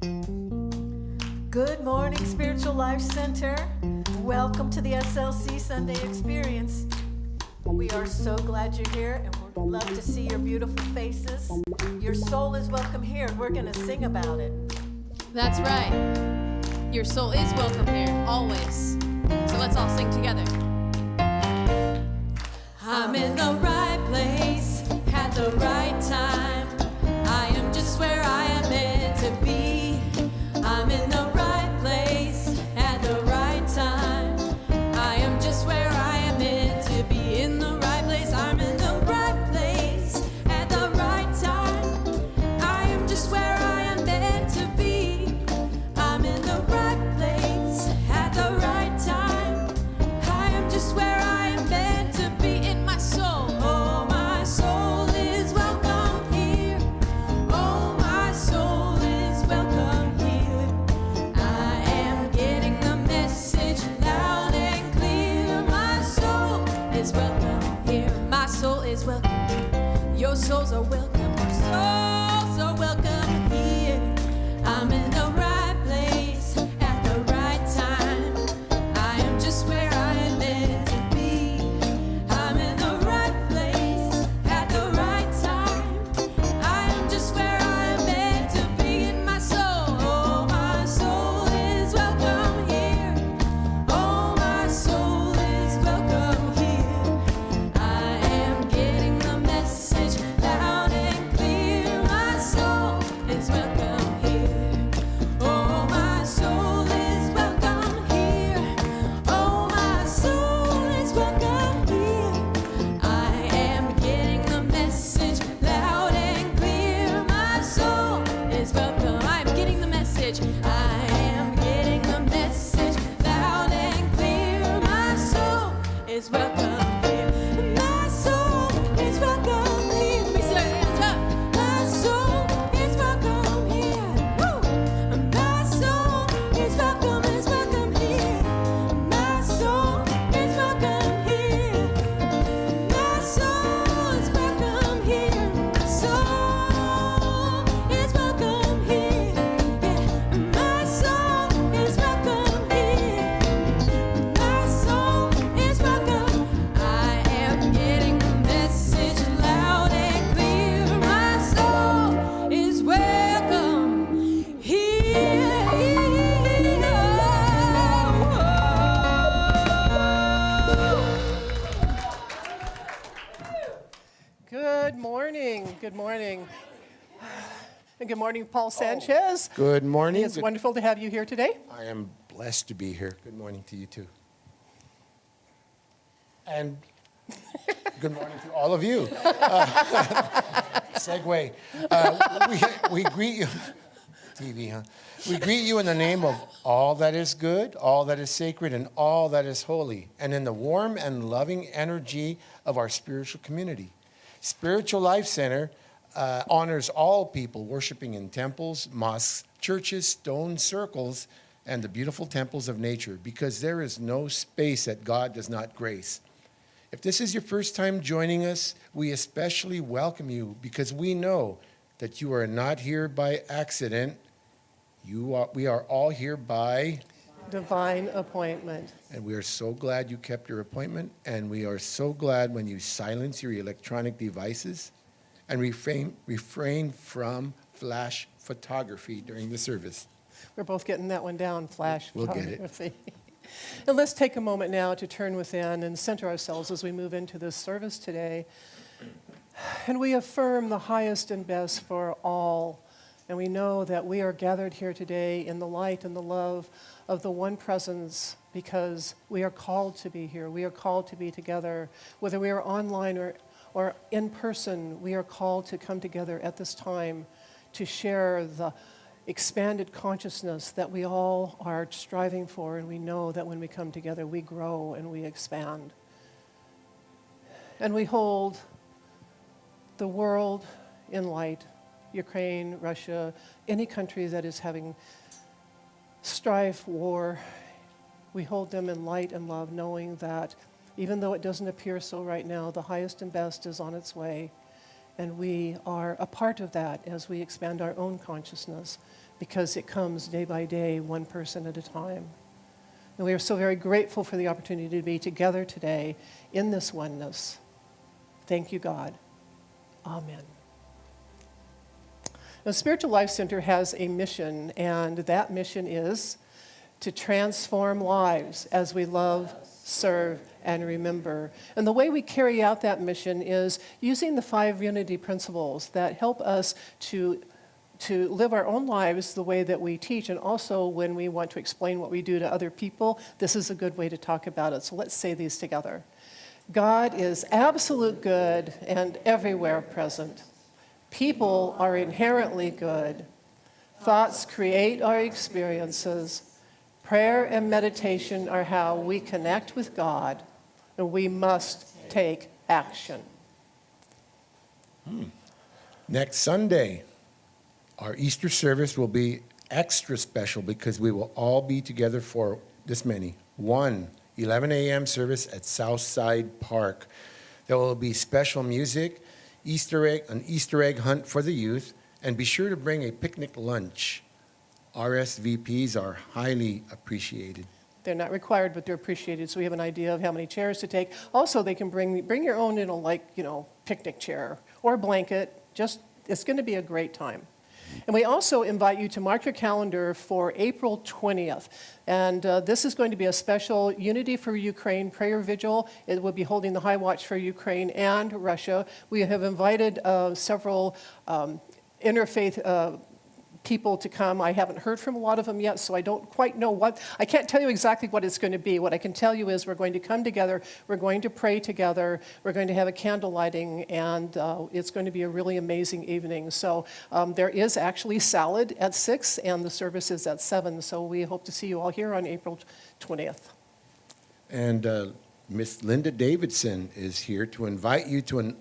Good morning, Spiritual Life Center. Welcome to the SLC Sunday Experience. We are so glad you're here, and we'd love to see your beautiful faces. Your soul is welcome here, and we're going to sing about it. That's right. Your soul is welcome here, always. So let's all sing together. I'm in the right place at the right time. I am just where I am meant to be. I'm in the right place at the right time. I am just where I am meant to be. In the right place, I'm in the right place at the right time. I am just where I am meant to be. I'm in the right place at the right time. I am just where I am meant to be. In my soul, oh, my soul is welcome here. Oh, my soul is welcome here. I am getting the message loud and clear. My soul is welcome here. My soul is welcome. Your souls are welcome. Your souls are welcome here. I'm in the right place at the right time. I am just where I am meant to be. I'm in the right place at the right time. I am just where I am meant to be. In my soul, oh, my soul is welcome here. Oh, my soul is welcome here. I am getting the message loud and clear. My soul is welcome here. Oh, my soul is welcome here. Oh, my soul is welcome here. I am getting the message loud and clear. My soul is welcome. I am getting the message. I am getting the message loud and clear. My soul is welcome here. My soul is welcome here. Let me see your hands up. My soul is welcome here. Woo! My soul is welcome here. My soul is welcome here. My soul is welcome here. My soul is welcome here. Yeah. My soul is welcome here. My soul is welcome. I am getting the message loud and clear. My soul is welcome here. Good morning. Good morning. And good morning, Paul Sanchez. Good morning. It's wonderful to have you here today. I am blessed to be here. Good morning to you too. And good morning to all of you. Segue. We greet you. TV, huh? We greet you in the name of all that is good, all that is sacred, and all that is holy, and in the warm and loving energy of our spiritual community. Spiritual Life Center honors all people worshiping in temples, mosques, churches, stone circles, and the beautiful temples of nature, because there is no space that God does not grace. If this is your first time joining us, we especially welcome you because we know that you are not here by accident. We are all here by, Divine appointment. and we are so glad you kept your appointment, and we are so glad when you silence your electronic devices and refrain from flash photography during the service. We're both getting that one down, flash We'll get it. photography. And let's take a moment now to turn within and center ourselves as we move into this service today. And we affirm the highest and best for all. And we know that we are gathered here today in the light and the love of the one presence because we are called to be here. We are called to be together. Whether we are online or in person, we are called to come together at this time to share the expanded consciousness that we all are striving for. And we know that when we come together, we grow and we expand. And we hold the world in light. Ukraine, Russia, any country that is having strife, war, we hold them in light and love, knowing that even though it doesn't appear so right now, the highest and best is on its way. And we are a part of that as we expand our own consciousness. because it comes day by day, one person at a time. And we are so very grateful for the opportunity to be together today in this oneness. Thank you, God. Amen. The Spiritual Life Center has a mission, and that mission is to transform lives as we love, serve, and remember. And the way we carry out that mission is using the 5 unity principles that help us to live our own lives the way that we teach, and also when we want to explain what we do to other people, this is a good way to talk about it. So let's say these together. God is absolute good and everywhere present. People are inherently good. Thoughts create our experiences. Prayer and meditation are how we connect with God, and we must take action. Next Sunday, our Easter service will be extra special because we will all be together for this many. 11 a.m. service at Southside Park. There will be special music, an Easter egg hunt for the youth, and be sure to bring a picnic lunch. RSVPs are highly appreciated. They're not required, but they're appreciated, so we have an idea of how many chairs to take. Also, they can bring your own, picnic chair or blanket. It's going to be a great time. And we also invite you to mark your calendar for April 20th. And this is going to be a special Unity for Ukraine prayer vigil. It will be holding the High Watch for Ukraine and Russia. We have invited several interfaith people to come. I haven't heard from a lot of them yet, so I don't quite know I can't tell you exactly what it's going to be. What I can tell you is we're going to come together, we're going to pray together, we're going to have a candle lighting, and it's going to be a really amazing evening. So there is actually salad at 6, and the service is at 7, so we hope to see you all here on April 20th. And Miss Linda Davidson is here to invite you to an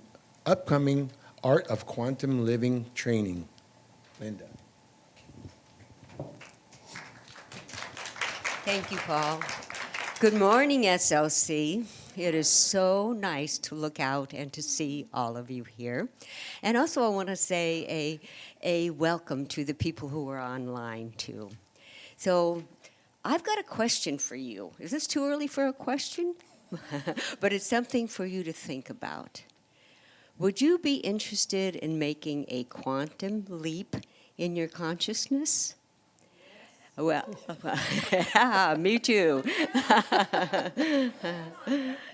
upcoming Art of Quantum Living training. Linda. Thank you, Paul. Good morning, SLC. It is so nice to look out and to see all of you here. And also I want to say a welcome to the people who are online, too. So I've got a question for you. Is this too early for a question? But it's something for you to think about. Would you be interested in making a quantum leap in your consciousness? Well, yeah, me too.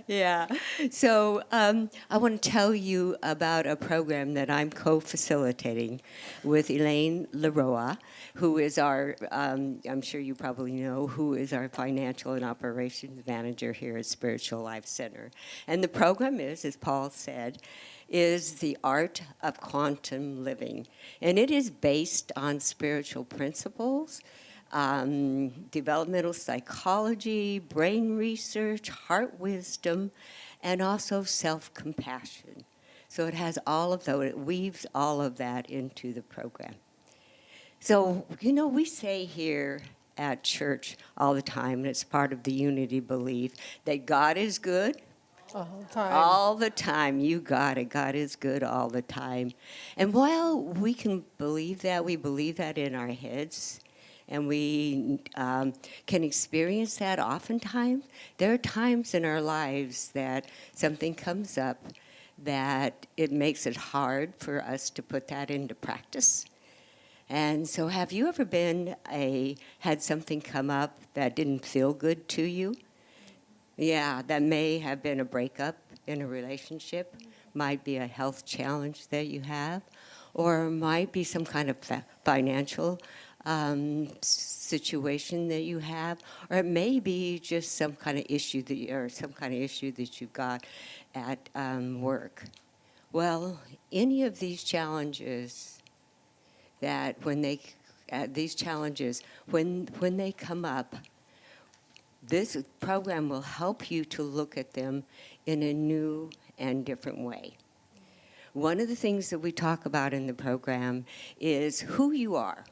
Yeah. So I want to tell you about a program that I'm co-facilitating with Elaine Leroy, who is our, I'm sure you probably know, who is our financial and operations manager here at Spiritual Life Center. And the program is, as Paul said, is the Art of Quantum Living. And it is based on spiritual principles, developmental psychology, brain research, heart wisdom, and also self-compassion. So it has all of those, it weaves all of that into the program. So, we say here at church all the time, and it's part of the unity belief, that God is good. All the time. All the time. You got it. God is good all the time. And while we can believe that, we believe that in our heads, and we can experience that oftentimes, there are times in our lives that something comes up that it makes it hard for us to put that into practice. And so have you ever had something come up that didn't feel good to you? Yeah, that may have been a breakup in a relationship, might be a health challenge that you have, or might be some kind of financial situation that you have, or it may be just some kind of issue that you've got at work. Well, any of these challenges when they come up, this program will help you to look at them in a new and different way. One of the things that we talk about in the program is who you are.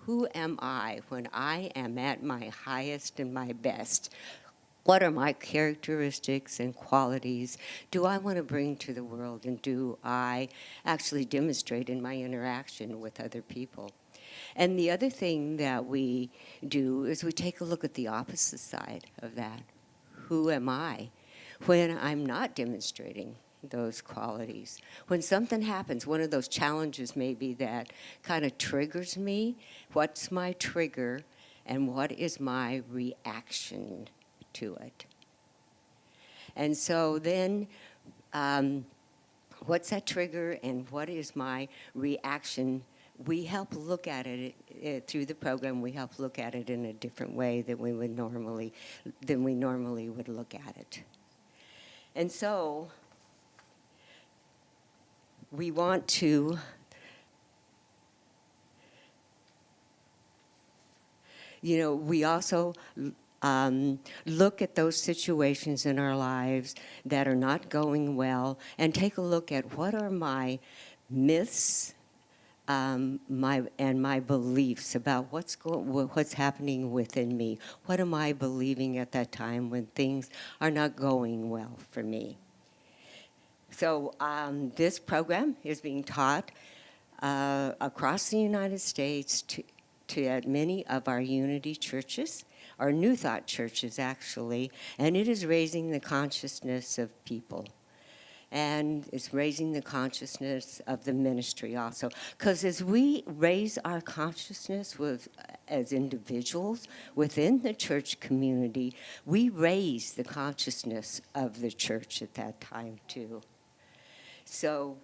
Who am I when I am at my highest and my best? What are my characteristics and qualities do I want to bring to the world, and do I actually demonstrate in my interaction with other people? And the other thing that we do is we take a look at the opposite side of that. Who am I when I'm not demonstrating those qualities? When something happens, one of those challenges maybe that kind of triggers me, what's my trigger and what is my reaction to it? And so then, what's that trigger and what is my reaction? We help look at it through the program. We help look at it in a different way than we normally would look at it. And so we want to we also look at those situations in our lives that are not going well and take a look at what are my myths, my beliefs about what's happening within me. What am I believing at that time when things are not going well for me? So this program is being taught across the United States to many of our Unity churches, our New Thought churches actually, and it is raising the consciousness of people. And it's raising the consciousness of the ministry also. Because as we raise our consciousness as individuals within the church community, we raise the consciousness of the church at that time too. So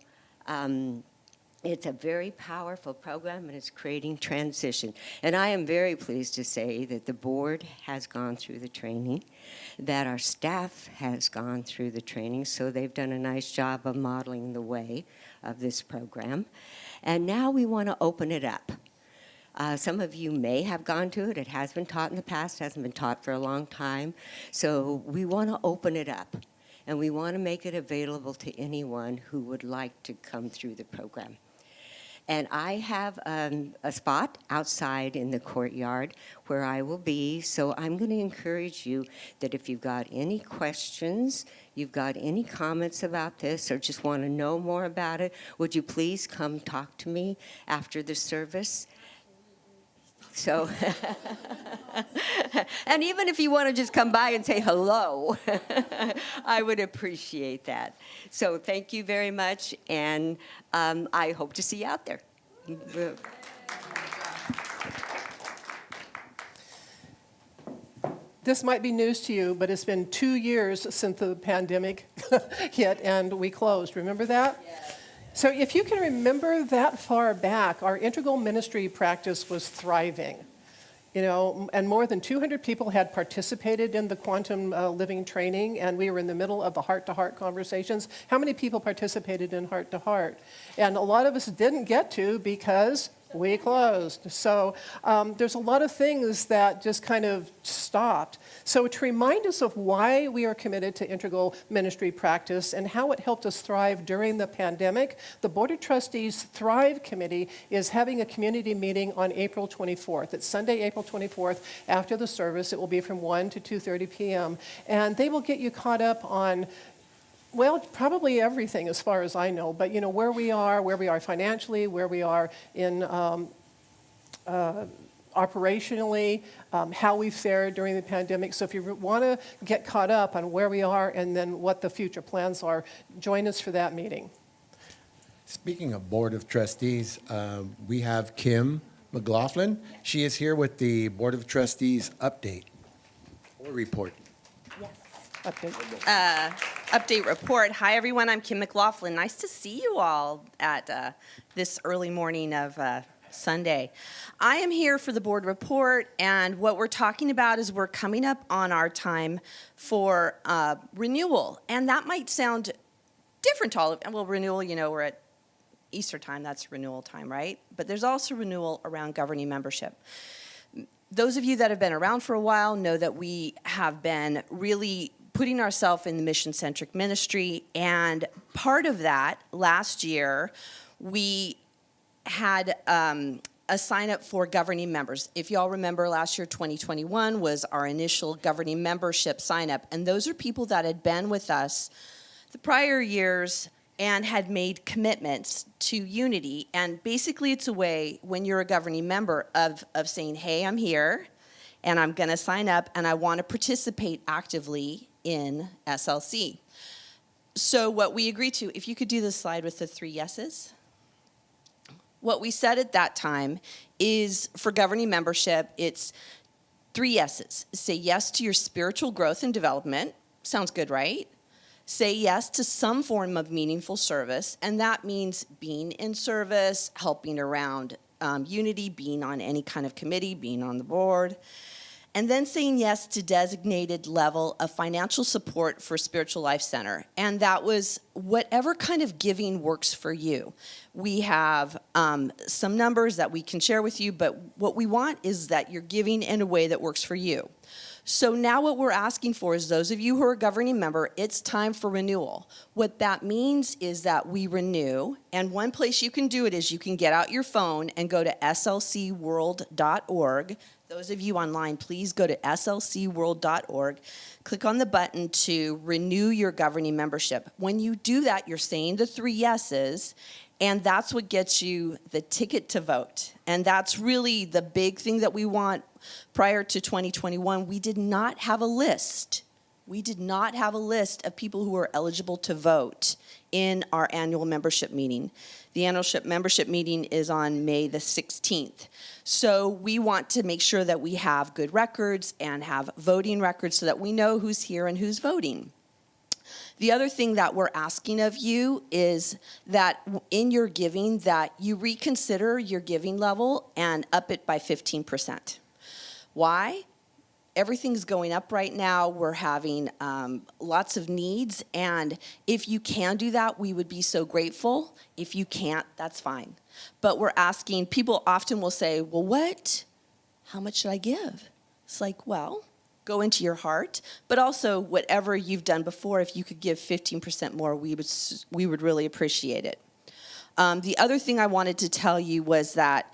it's a very powerful program, and it's creating transition. And I am very pleased to say that the board has gone through the training, that our staff has gone through the training, so they've done a nice job of modeling the way of this program. And now we want to open it up. Some of you may have gone to it. It has been taught in the past, hasn't been taught for a long time. So we want to open it up, and we want to make it available to anyone who would like to come through the program. And I have a spot outside in the courtyard where I will be. So I'm going to encourage you that if you've got any questions, you've got any comments about this, or just want to know more about it, would you please come talk to me after the service? So, and even if you want to just come by and say hello, I would appreciate that. So thank you very much, and I hope to see you out there. This might be news to you, but it's been 2 years since the pandemic hit and we closed. Remember that? Yes. So if you can remember that far back, our integral ministry practice was thriving. And more than 200 people had participated in the quantum living training, and we were in the middle of the heart-to-heart conversations. How many people participated in heart-to-heart? And a lot of us didn't get to because we closed. So there's a lot of things that just kind of stopped. So to remind us of why we are committed to integral ministry practice and how it helped us thrive during the pandemic, the Board of Trustees Thrive Committee is having a community meeting on April 24th. It's Sunday, April 24th, after the service. It will be from 1 to 2:30 p.m. And they will get you caught up on probably everything as far as I know, but where we are financially, where we are in operationally, how we fared during the pandemic. So if you want to get caught up on where we are and then what the future plans are, join us for that meeting. Speaking of Board of Trustees, we have Kim McLaughlin. She is here with the Board of Trustees update or report. Update report. Hi, everyone. I'm Kim McLaughlin. Nice to see you all at this early morning of Sunday. I am here for the board report, and what we're talking about is we're coming up on our time for renewal, and that might sound different to all of you. Well, renewal, we're at Easter time. That's renewal time, right? But there's also renewal around governing membership. Those of you that have been around for a while know that we have been really putting ourselves in the mission-centric ministry, and part of that, last year, we had a sign-up for governing members. If you all remember, last year, 2021, was our initial governing membership sign-up, and those are people that had been with us the prior years and had made commitments to unity. And basically, it's a way, when you're a governing member, of saying, hey, I'm here, and I'm going to sign up, and I want to participate actively in SLC. So what we agreed to, if you could do this slide with the 3 yeses. What we said at that time is, for governing membership, it's 3 yeses. Say yes to your spiritual growth and development. Sounds good, right? Say yes to some form of meaningful service, and that means being in service, helping around unity, being on any kind of committee, being on the board. And then saying yes to designated level of financial support for Spiritual Life Center. And that was whatever kind of giving works for you. We have some numbers that we can share with you, but what we want is that you're giving in a way that works for you. So now what we're asking for is, those of you who are a governing member, it's time for renewal. What that means is that we renew, and one place you can do it is you can get out your phone and go to slcworld.org. Those of you online, please go to slcworld.org. Click on the button to renew your governing membership. When you do that, you're saying the 3 yeses, and that's what gets you the ticket to vote. And that's really the big thing that we want. Prior to 2021, we did not have a list. We did not have a list of people who were eligible to vote in our annual membership meeting. The annual membership meeting is on May the 16th. So we want to make sure that we have good records and have voting records so that we know who's here and who's voting. The other thing that we're asking of you is that in your giving, that you reconsider your giving level and up it by 15%. Why? Everything's going up right now. We're having lots of needs, and if you can do that, we would be so grateful. If you can't, that's fine. But we're asking, people often will say, well, what? How much should I give? It's like, well, go into your heart, but also whatever you've done before, if you could give 15% more, we would really appreciate it. The other thing I wanted to tell you was that,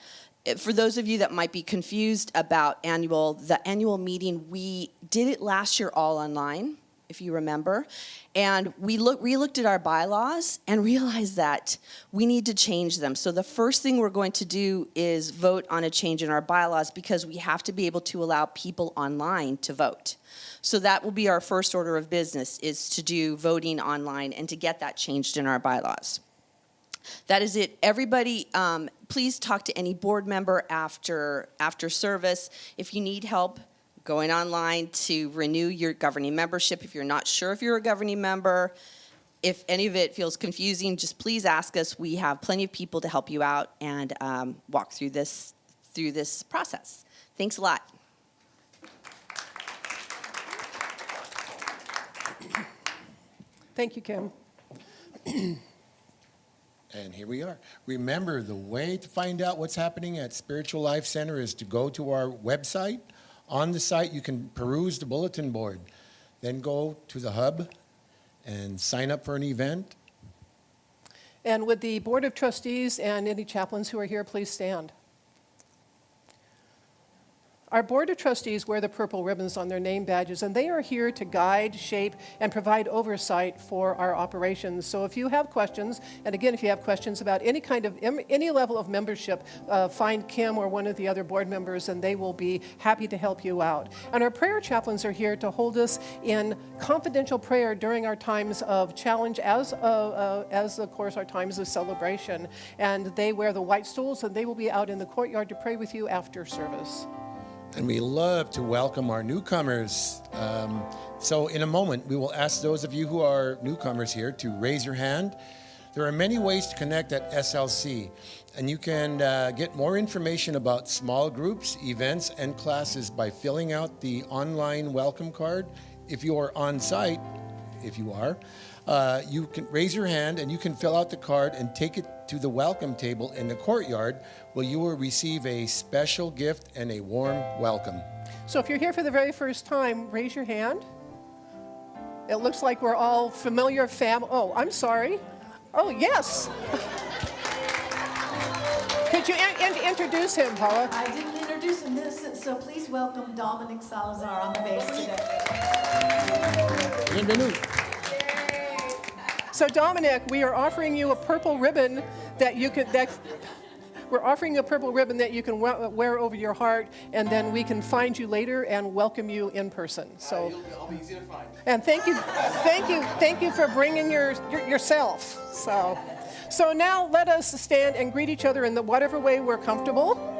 for those of you that might be confused about the annual meeting, we did it last year all online, if you remember, and we re-looked at our bylaws and realized that we need to change them. So the first thing we're going to do is vote on a change in our bylaws, because we have to be able to allow people online to vote. So that will be our first order of business, is to do voting online and to get that changed in our bylaws. That is it. Everybody, please talk to any board member after service. If you need help going online to renew your governing membership, if you're not sure if you're a governing member, if any of it feels confusing, just please ask us. We have plenty of people to help you out and walk through this process. Thanks a lot. Thank you, Kim. And here we are. Remember, the way to find out what's happening at Spiritual Life Center is to go to our website. On the site, you can peruse the bulletin board. Then go to the hub and sign up for an event. And would the Board of Trustees and any chaplains who are here please stand? Our Board of Trustees wear the purple ribbons on their name badges, and they are here to guide, shape, and provide oversight for our operations. So if you have questions, and again, if you have questions about any level of membership, find Kim or one of the other board members, and they will be happy to help you out. And our prayer chaplains are here to hold us in confidential prayer during our times of challenge, as of course our times of celebration. And they wear the white stools, and they will be out in the courtyard to pray with you after service. And we love to welcome our newcomers. So in a moment, we will ask those of you who are newcomers here to raise your hand. There are many ways to connect at SLC, and you can get more information about small groups, events, and classes by filling out the online welcome card. If you are on site, if you are, you can raise your hand and you can fill out the card and take it to the welcome table in the courtyard, where you will receive a special gift and a warm welcome. So if you're here for the very first time, raise your hand. It looks like we're all familiar Oh, I'm sorry. Oh, yes. Could you introduce him, Paula? I didn't introduce him, so please welcome Dominic Salazar on the bass today. Bienvenue. So Dominic, we are offering you a purple ribbon that you could, we're offering you a purple ribbon that you can wear over your heart, and then we can find you later and welcome you in person. So, I'll be easy to find. and thank you for bringing yourself. So now let us stand and greet each other in whatever way we're comfortable.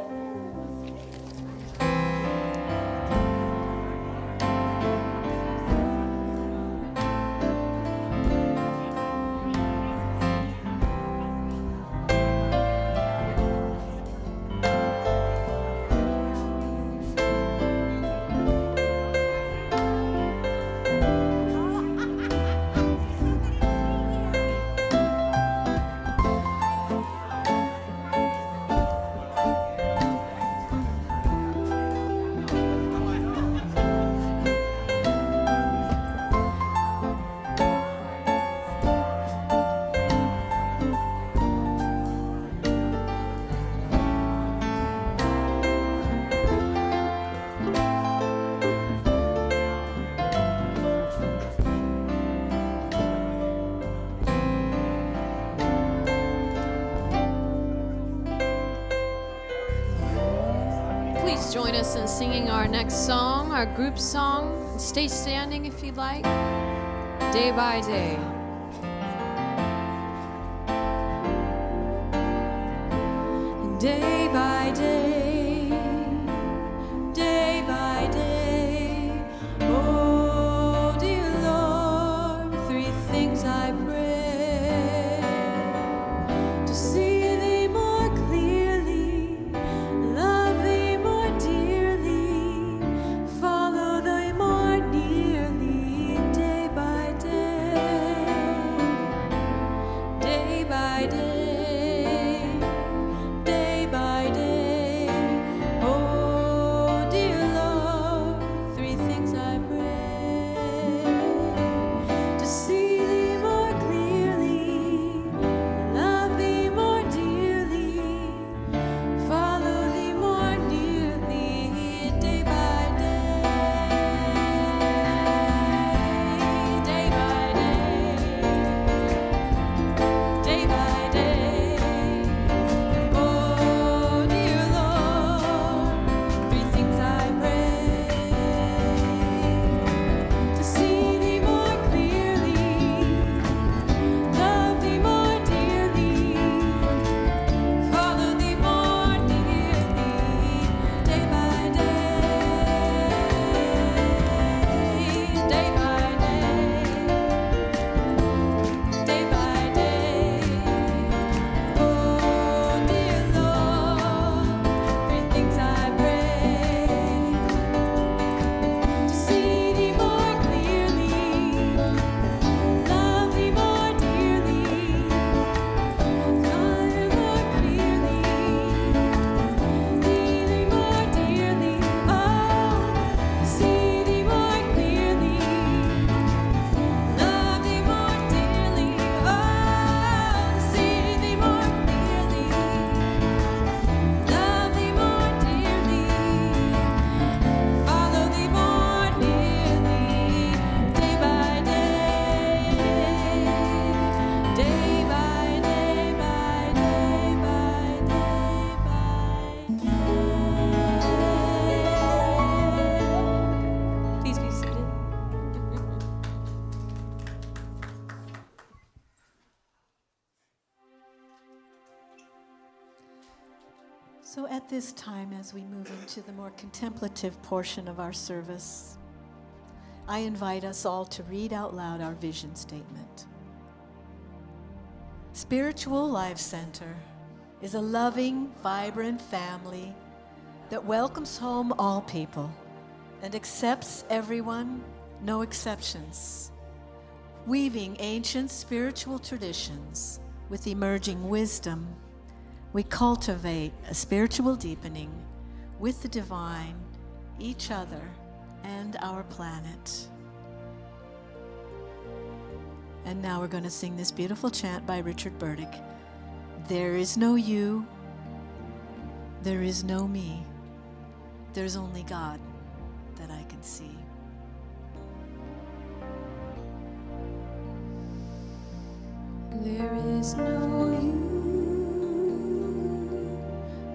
Please join us in singing our next song, our group song. Stay standing if you'd like. Day by Day. Day by day, day by day. Oh, dear Lord, three things I pray: to see Thee more clearly, love Thee more dearly, follow Thee more nearly, day by day, day by day. So at this time, as we move into the more contemplative portion of our service, I invite us all to read out loud our vision statement. Spiritual Life Center is a loving, vibrant family that welcomes home all people and accepts everyone, no exceptions, weaving ancient spiritual traditions with emerging wisdom. We cultivate a spiritual deepening with the divine, each other, and our planet. And now we're going to sing this beautiful chant by Richard Burdick. There is no you, there is no me, there's only God that I can see. There is no you.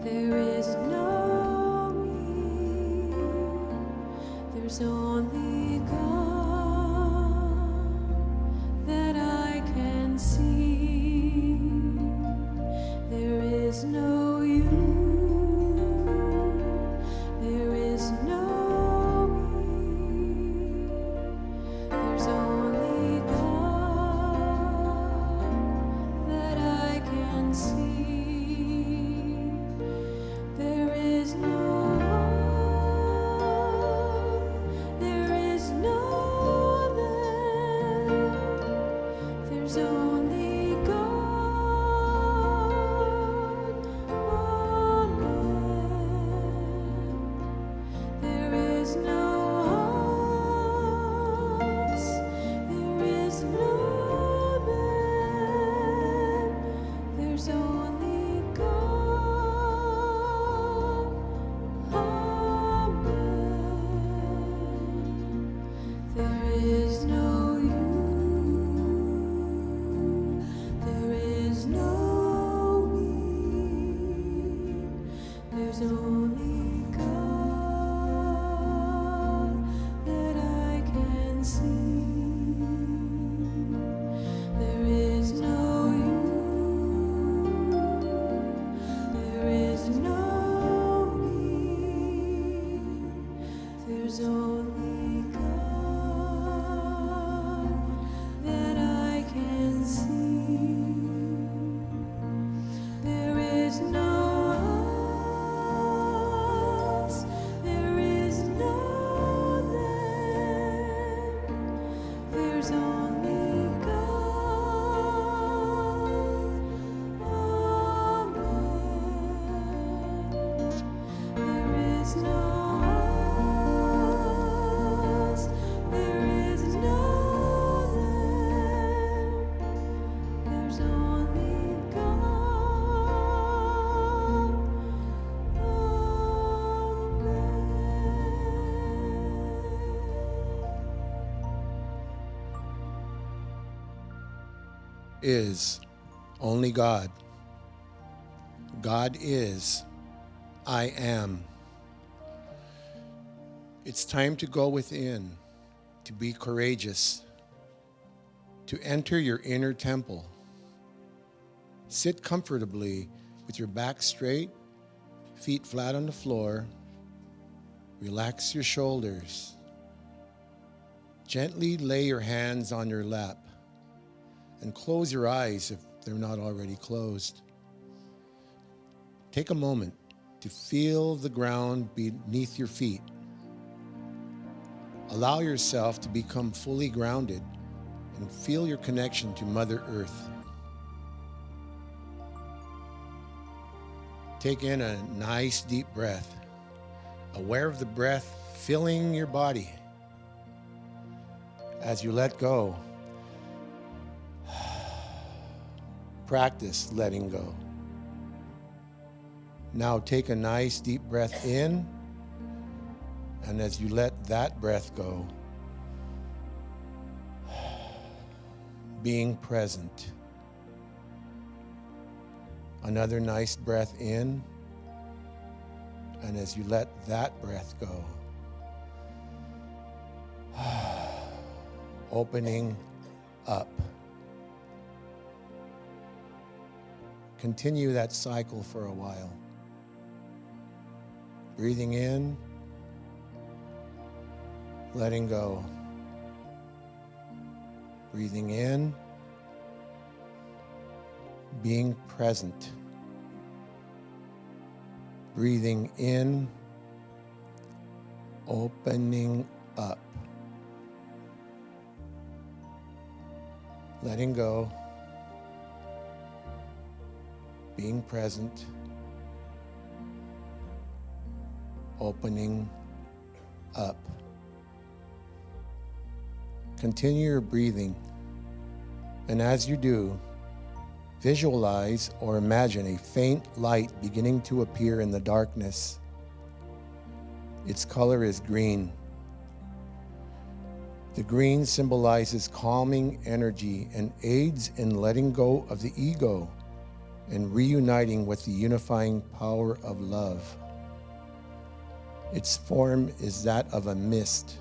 There is no me. There's only God that I can see. There is no you. There is no me. There's only God that I can see. There is no one, there is no them. There's only God. Amen. There is no us, there is no them. There's only God. Amen. There is no you. There is no me. There's only God that I can see. There is no you. There is no me. There's only God that I can see. There is no us, there is no them. There's only God. Amen. There is no us, there is no them. There's only God. Is only God. God is, I am. It's time to go within, to be courageous, to enter your inner temple. Sit comfortably with your back straight, feet flat on the floor. Relax your shoulders. Gently lay your hands on your lap and close your eyes if they're not already closed. Take a moment to feel the ground beneath your feet. Allow yourself to become fully grounded and feel your connection to Mother Earth. Take in a nice deep breath, aware of the breath filling your body. As you let go, practice letting go. Now take a nice deep breath in, and as you let that breath go, being present. Another nice breath in, and as you let that breath go, opening up. Continue that cycle for a while. Breathing in, letting go. Breathing in, being present. Breathing in, opening up. Letting go, being present, opening up. Continue your breathing, and as you do, visualize or imagine a faint light beginning to appear in the darkness. Its color is green. The green symbolizes calming energy and aids in letting go of the ego and reuniting with the unifying power of love. Its form is that of a mist.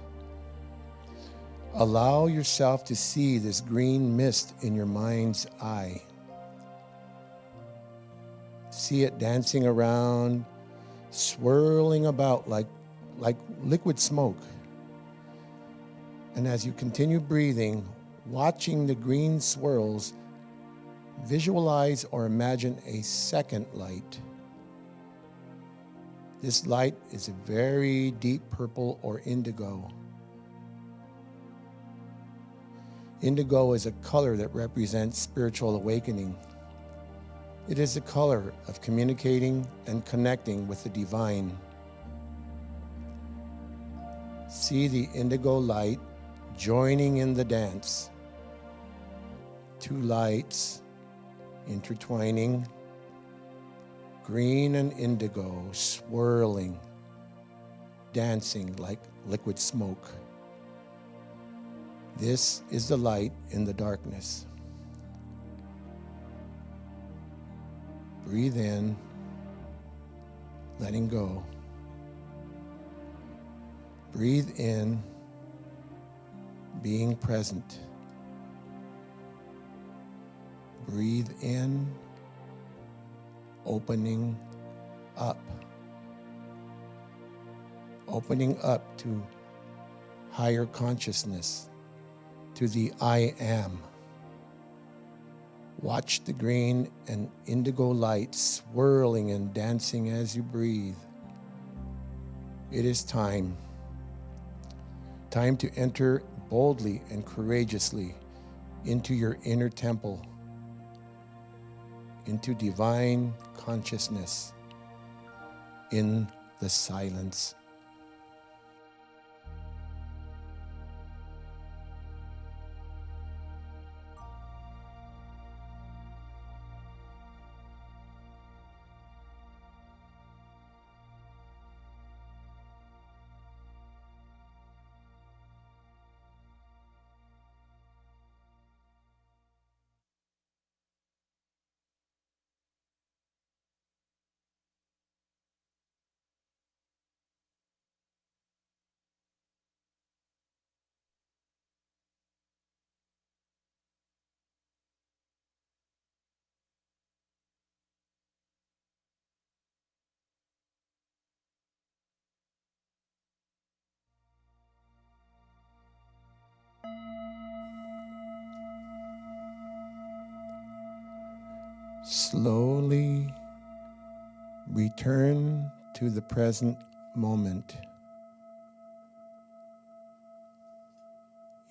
Allow yourself to see this green mist in your mind's eye. See it dancing around, swirling about like liquid smoke. And as you continue breathing, watching the green swirls, visualize or imagine a second light. This light is a very deep purple or indigo. Indigo is a color that represents spiritual awakening. It is a color of communicating and connecting with the divine. See the indigo light joining in the dance. Two lights intertwining, green and indigo swirling, dancing like liquid smoke. This is the light in the darkness. Breathe in, letting go. Breathe in, being present. Breathe in, opening up. Opening up to higher consciousness, to the I am. Watch the green and indigo light swirling and dancing as you breathe. It is time. Time to enter boldly and courageously into your inner temple, into divine consciousness, in the silence. Slowly return to the present moment.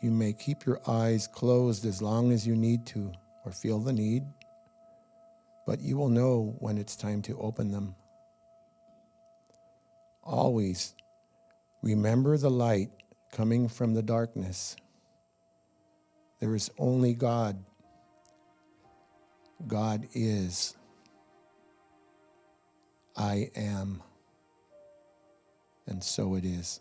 You may keep your eyes closed as long as you need to or feel the need, but you will know when it's time to open them. Always remember the light coming from the darkness. There is only God. God is. I am. And so it is.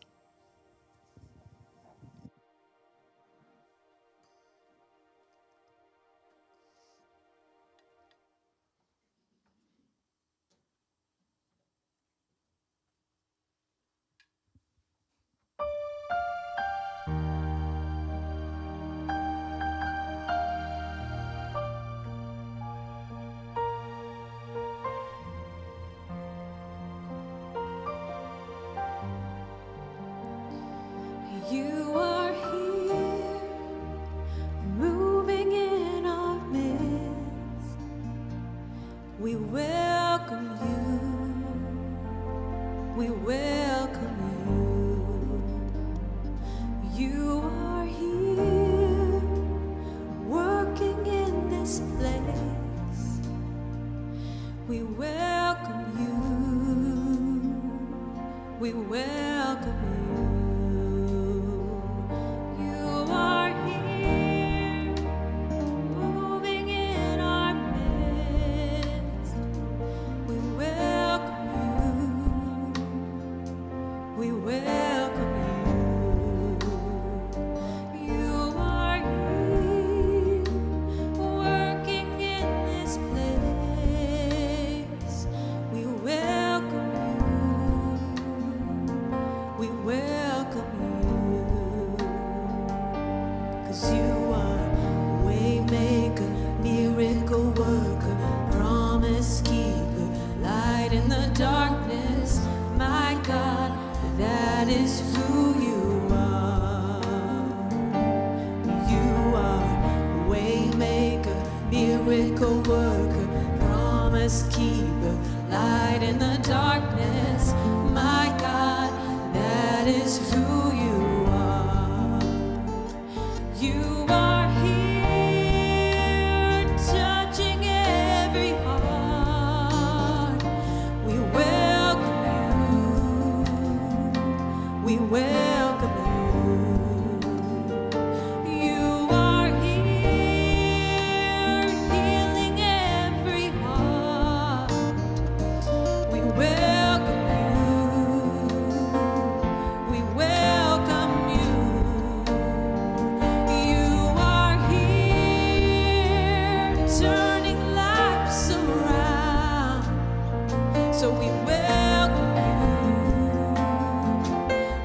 welcome you. 'Cause you are waymaker, miracle worker, promise keeper, light in the darkness. My God, that is who you are. You are waymaker, miracle worker, promise keeper, light in the darkness. My God, that is who you are. You are here, touching every heart. We welcome you. We welcome you. You are here, healing every heart. We welcome you. We welcome you. You are here, turning lives around. So we welcome you.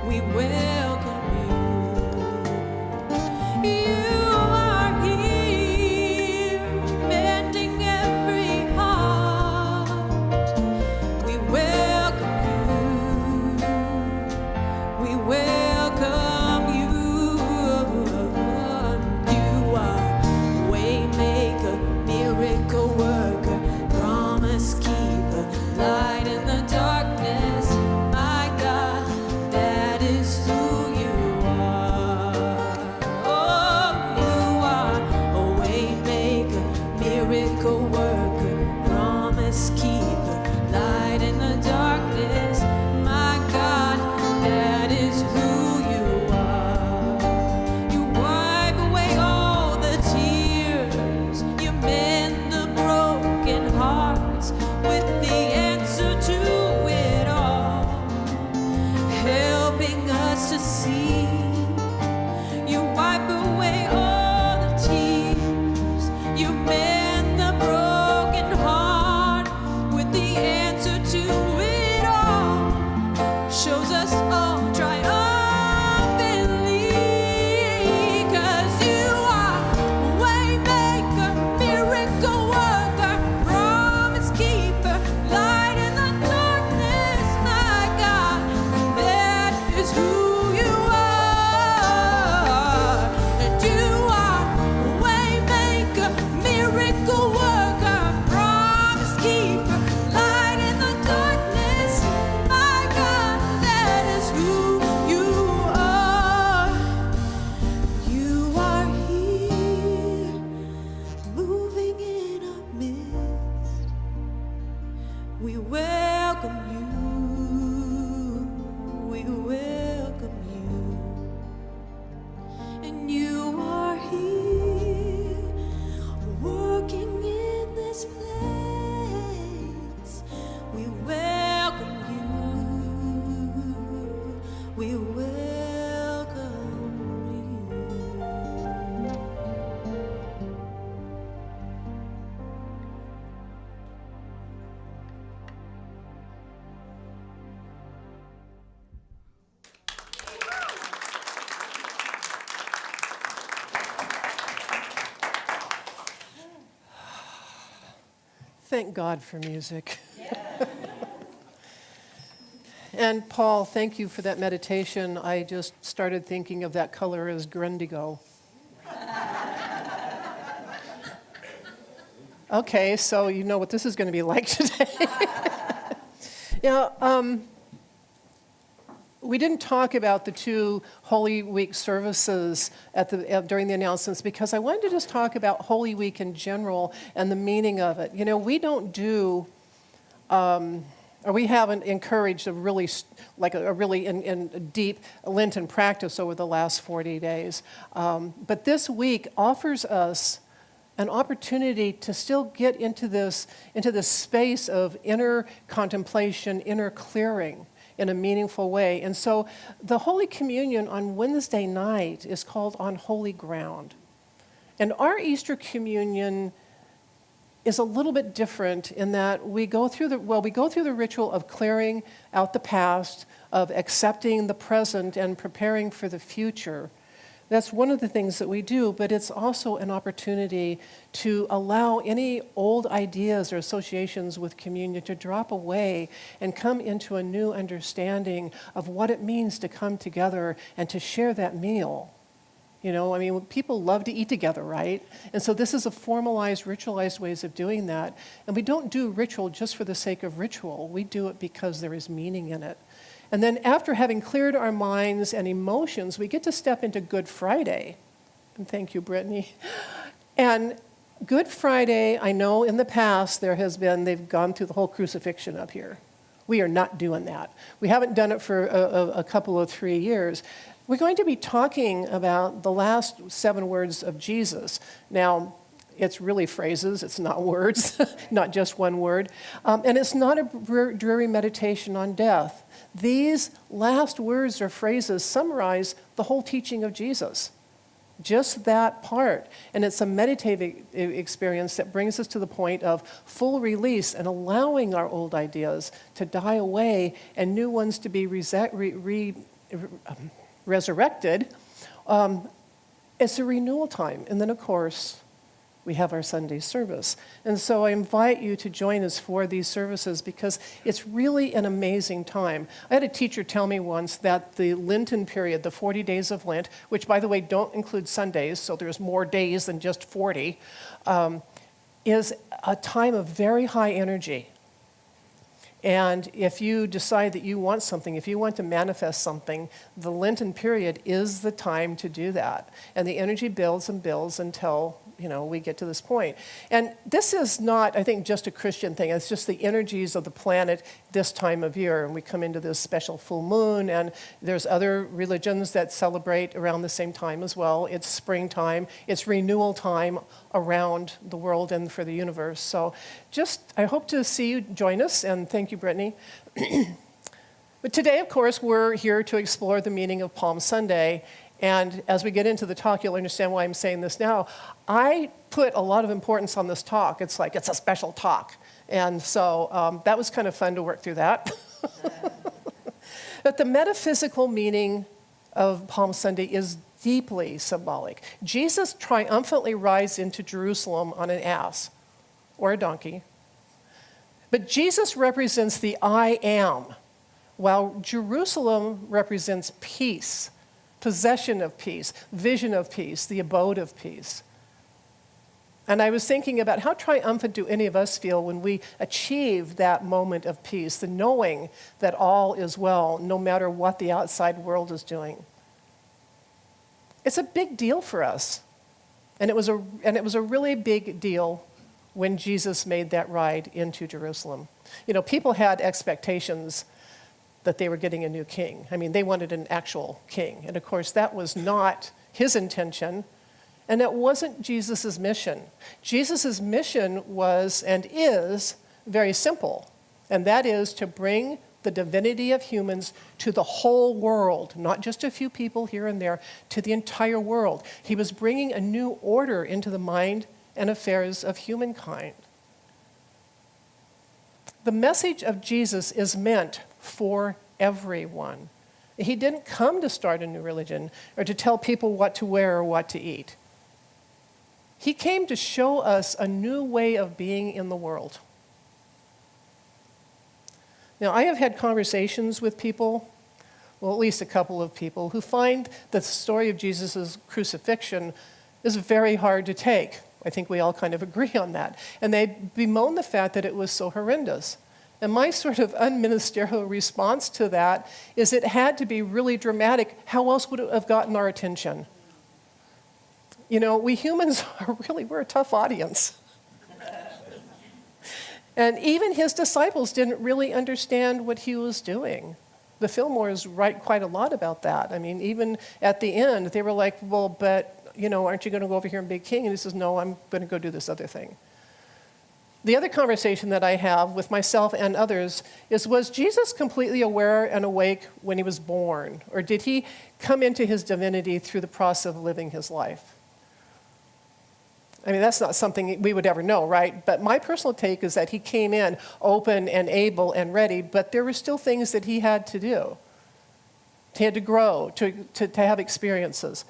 We welcome you. You are here, mending every heart. We welcome you. We welcome you. You are waymaker, miracle worker, promise keeper, light in the darkness. My God, that is who you are. Oh, you are a waymaker, miracle worker, promise keeper, light in the darkness. My God, that is who you are. You wipe away all the tears. You mend the broken hearts with the answer to it all, helping us to see. You wipe away all the tears. You mend the broken heart with the answer to it all. Shows us all triumphantly. 'Cause you are waymaker, miracle worker, promise keeper, light in the darkness. My God, that is who you are. And you are waymaker, miracle worker, promise keeper, light in the darkness. My God, that is who you are. You are here, moving in our midst. We welcome you. We welcome you. And you are here, working in this place. We welcome you. We welcome you. Thank God for music. And Paul, thank you for that meditation. I just started thinking of that color as Grindigo. Okay, so you know what this is going to be like today. We didn't talk about the two Holy Week services during the announcements because I wanted to just talk about Holy Week in general and the meaning of it. You know, we don't do, or we haven't encouraged a really in deep Lenten practice over the last 40 days. But this week offers us an opportunity to still get into this space of inner contemplation, inner clearing in a meaningful way. And so the Holy Communion on Wednesday night is called On Holy Ground. And our Easter Communion is a little bit different in that we go through the ritual of clearing out the past, of accepting the present and preparing for the future. That's one of the things that we do, but it's also an opportunity to allow any old ideas or associations with communion to drop away and come into a new understanding of what it means to come together and to share that meal. You know, I mean, people love to eat together, right? And so this is a formalized, ritualized ways of doing that. And we don't do ritual just for the sake of ritual. We do it because there is meaning in it. And then after having cleared our minds and emotions, we get to step into Good Friday. And thank you, Brittany. And Good Friday, I know in the past they've gone through the whole crucifixion up here. We are not doing that. We haven't done it for a couple of 3 years. We're going to be talking about the last 7 words of Jesus. Now, it's really phrases, it's not words, not just one word. And it's not a dreary meditation on death. These last words or phrases summarize the whole teaching of Jesus. Just that part. And it's a meditative experience that brings us to the point of full release and allowing our old ideas to die away and new ones to be resurrected. It's a renewal time. And then, of course, we have our Sunday service. And so I invite you to join us for these services because it's really an amazing time. I had a teacher tell me once that the Lenten period, the 40 days of Lent, which, by the way, don't include Sundays, so there's more days than just 40, is a time of very high energy. And if you decide that you want something, if you want to manifest something, the Lenten period is the time to do that. And the energy builds and builds until, we get to this point. And this is not, I think, just a Christian thing. It's just the energies of the planet this time of year. And we come into this special full moon, and there's other religions that celebrate around the same time as well. It's springtime. It's renewal time around the world and for the universe. So I hope to see you join us, and thank you, Brittany. But today, of course, we're here to explore the meaning of Palm Sunday. And as we get into the talk, you'll understand why I'm saying this now. I put a lot of importance on this talk. It's like it's a special talk. And so that was kind of fun to work through that. But the metaphysical meaning of Palm Sunday is deeply symbolic. Jesus triumphantly rides into Jerusalem on an ass or a donkey. But Jesus represents the I am, while Jerusalem represents peace. Possession of peace, vision of peace, the abode of peace. And I was thinking about how triumphant do any of us feel when we achieve that moment of peace, the knowing that all is well, no matter what the outside world is doing. It's a big deal for us. And it was a really big deal when Jesus made that ride into Jerusalem. People had expectations that they were getting a new king. I mean, they wanted an actual king. And of course, that was not his intention, and it wasn't Jesus' mission. Jesus' mission was and is very simple, and that is to bring the divinity of humans to the whole world, not just a few people here and there, to the entire world. He was bringing a new order into the mind and affairs of humankind. The message of Jesus is meant for everyone. He didn't come to start a new religion or to tell people what to wear or what to eat. He came to show us a new way of being in the world. Now, I have had conversations with people, well, at least a couple of people, who find that the story of Jesus' crucifixion is very hard to take. I think we all kind of agree on that. And they bemoan the fact that it was so horrendous. And my sort of unministerial response to that is it had to be really dramatic. How else would it have gotten our attention? We humans we're a tough audience. And even his disciples didn't really understand what he was doing. The Fillmores write quite a lot about that. I mean, even at the end, they were like, well, but, aren't you going to go over here and be king? And he says, no, I'm going to go do this other thing. The other conversation that I have with myself and others is, was Jesus completely aware and awake when he was born? Or did he come into his divinity through the process of living his life? I mean, that's not something we would ever know, right? But my personal take is that he came in open and able and ready, but there were still things that he had to do. He had to grow, to have experiences.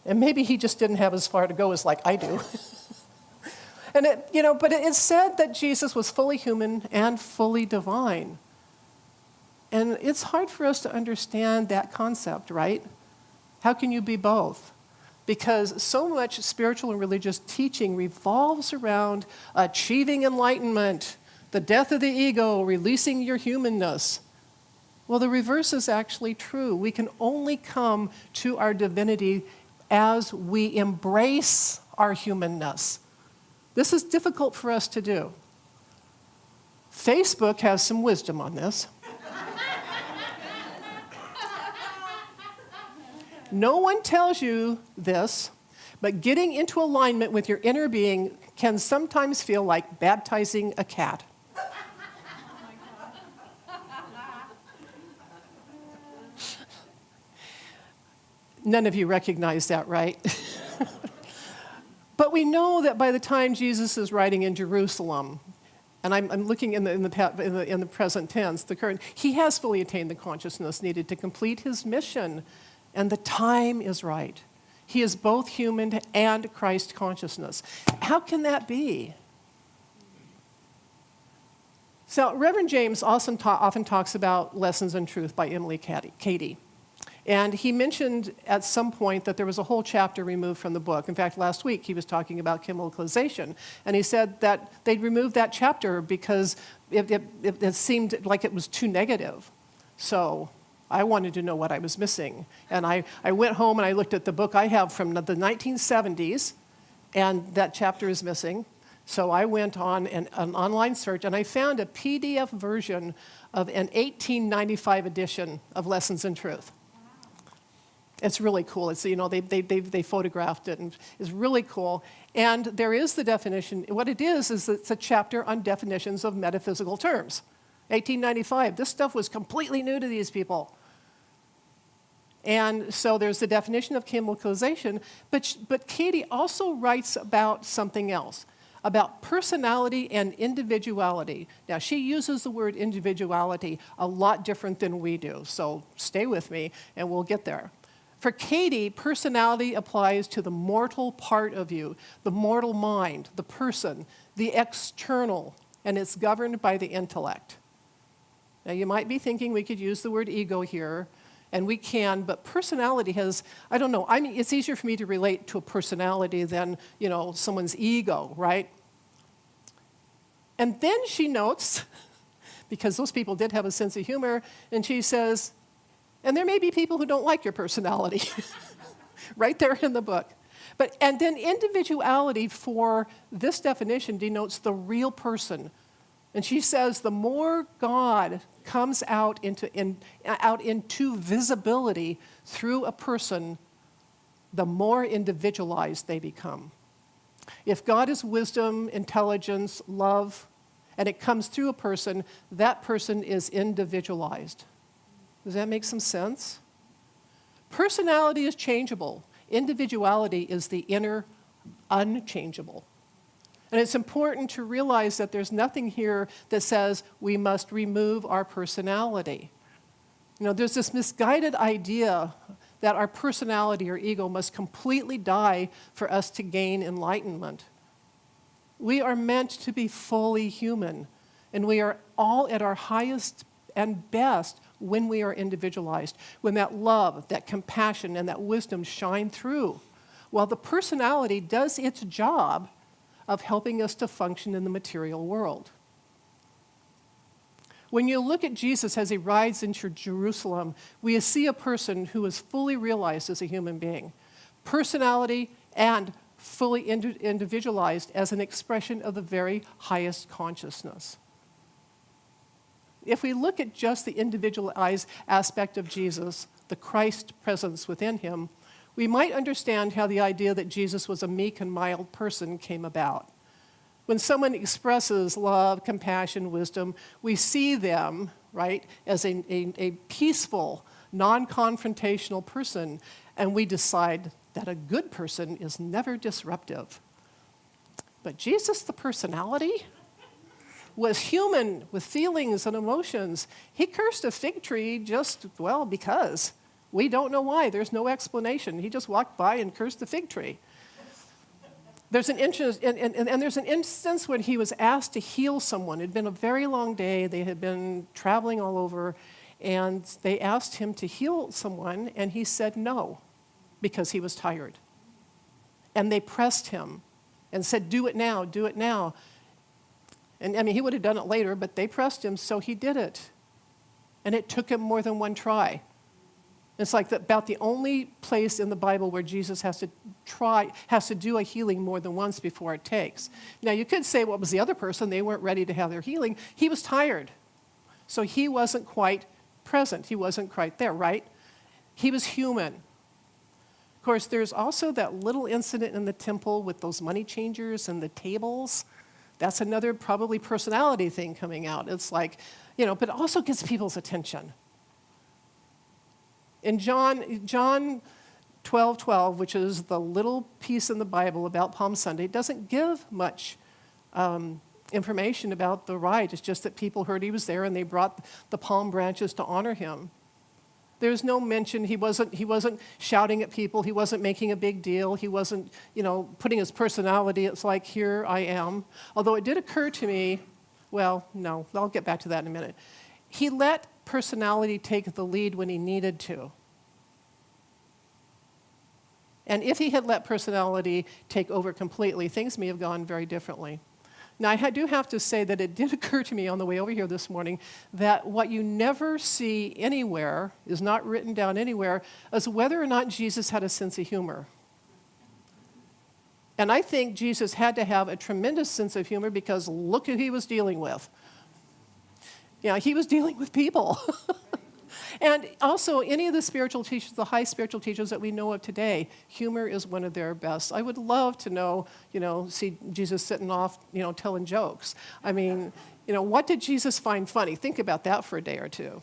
And maybe he just didn't have as far to go as like I do. And but it's said that Jesus was fully human and fully divine. And it's hard for us to understand that concept, right? How can you be both? Because so much spiritual and religious teaching revolves around achieving enlightenment, the death of the ego, releasing your humanness. Well, the reverse is actually true. We can only come to our divinity as we embrace our humanness. This is difficult for us to do. Facebook has some wisdom on this. No one tells you this, but getting into alignment with your inner being can sometimes feel like baptizing a cat. None of you recognize that, right? But we know that by the time Jesus is writing in Jerusalem, and I'm looking in the present tense, the current, he has fully attained the consciousness needed to complete his mission, and the time is right. He is both human and Christ consciousness. How can that be? So Reverend James often talks about Lessons in Truth by Emily Cady. And he mentioned at some point that there was a whole chapter removed from the book. In fact, last week he was talking about chemicalization. And he said that they'd removed that chapter because it seemed like it was too negative. So I wanted to know what I was missing. And I went home and I looked at the book I have from the 1970s, and that chapter is missing. So I went on an online search, and I found a PDF version of an 1895 edition of Lessons in Truth. It's really cool. It's, they photographed it, and it's really cool. And there is the definition. What it is it's a chapter on definitions of metaphysical terms. 1895. This stuff was completely new to these people. And so there's the definition of chemicalization, but Katie also writes about something else, about personality and individuality. Now, she uses the word individuality a lot different than we do, so stay with me and we'll get there. For Katie, personality applies to the mortal part of you, the mortal mind, the person, the external, and it's governed by the intellect. Now, you might be thinking we could use the word ego here, and we can, but personality has, I don't know, it's easier for me to relate to a personality than, someone's ego, right? And then she notes, because those people did have a sense of humor, and she says, and there may be people who don't like your personality, right there in the book. And then individuality for this definition denotes the real person. And she says the more God comes out into visibility through a person, the more individualized they become. If God is wisdom, intelligence, love, and it comes through a person, that person is individualized. Does that make some sense? Personality is changeable. Individuality is the inner unchangeable. And it's important to realize that there's nothing here that says we must remove our personality. There's this misguided idea that our personality or ego must completely die for us to gain enlightenment. We are meant to be fully human, and we are all at our highest and best when we are individualized, when that love, that compassion, and that wisdom shine through, while the personality does its job of helping us to function in the material world. When you look at Jesus as he rides into Jerusalem, we see a person who is fully realized as a human being, personality and fully individualized as an expression of the very highest consciousness. If we look at just the individualized aspect of Jesus, the Christ presence within him, we might understand how the idea that Jesus was a meek and mild person came about. When someone expresses love, compassion, wisdom, we see them, right, as a peaceful, non-confrontational person, and we decide that a good person is never disruptive. But Jesus, the personality, was human with feelings and emotions. He cursed a fig tree just, well, because. We don't know why. There's no explanation. He just walked by and cursed the fig tree. There's an interest, and there's an instance when he was asked to heal someone. It had been a very long day. They had been traveling all over, and they asked him to heal someone, and he said no, because he was tired. And they pressed him and said, do it now, do it now. And I mean, he would have done it later, but they pressed him, so he did it. And it took him more than one try. It's like about the only place in the Bible where Jesus has to do a healing more than once before it takes. Now, you could say, what was the other person? They weren't ready to have their healing. He was tired. So he wasn't quite present. He wasn't quite there, right? He was human. Of course, there's also that little incident in the temple with those money changers and the tables. That's another probably personality thing coming out. It's like, but it also gets people's attention. In John 12:12, which is the little piece in the Bible about Palm Sunday, doesn't give much information about the rite. It's just that people heard he was there and they brought the palm branches to honor him. There's no mention. He wasn't shouting at people. He wasn't making a big deal. He wasn't, putting his personality. It's like, here I am. Although it did occur to me, well, no, I'll get back to that in a minute. He let personality take the lead when he needed to. And if he had let personality take over completely, things may have gone very differently. Now, I do have to say that it did occur to me on the way over here this morning that what you never see anywhere, is not written down anywhere, is whether or not Jesus had a sense of humor. And I think Jesus had to have a tremendous sense of humor because look who he was dealing with. He was dealing with people. And also, any of the spiritual teachers, the high spiritual teachers that we know of today, humor is one of their best. I would love to know, see Jesus sitting off, telling jokes. I mean, what did Jesus find funny? Think about that for a day or two.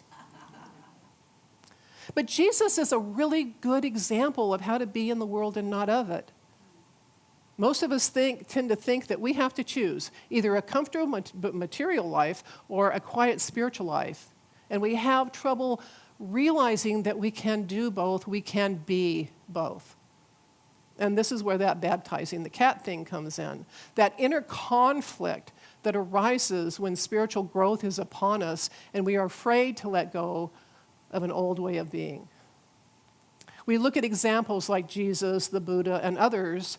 But Jesus is a really good example of how to be in the world and not of it. Most of us tend to think that we have to choose either a comfortable material life or a quiet spiritual life. And we have trouble realizing that we can do both, we can be both. And this is where that baptizing the cat thing comes in. That inner conflict that arises when spiritual growth is upon us and we are afraid to let go of an old way of being. We look at examples like Jesus, the Buddha, and others,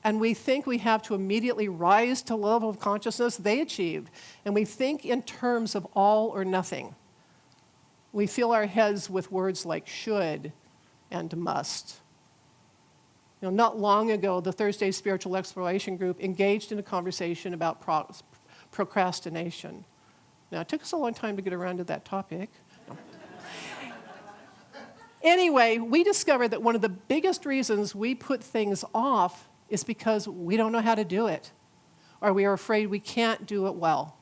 and we think we have to immediately rise to the level of consciousness they achieved. And we think in terms of all or nothing. We fill our heads with words like should and must. Not long ago, the Thursday Spiritual Exploration Group engaged in a conversation about procrastination. Now, it took us a long time to get around to that topic. Anyway, we discovered that one of the biggest reasons we put things off is because we don't know how to do it, or we are afraid we can't do it well.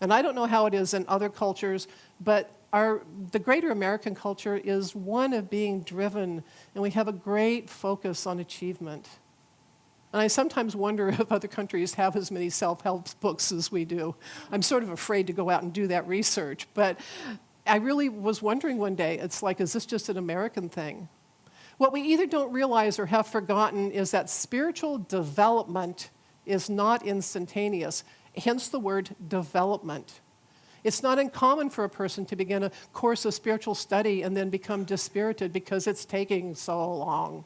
And I don't know how it is in other cultures, but the greater American culture is one of being driven, and we have a great focus on achievement. And I sometimes wonder if other countries have as many self-help books as we do. I'm sort of afraid to go out and do that research, but I really was wondering one day, it's like, is this just an American thing? What we either don't realize or have forgotten is that spiritual development is not instantaneous. Hence the word development. It's not uncommon for a person to begin a course of spiritual study and then become dispirited because it's taking so long.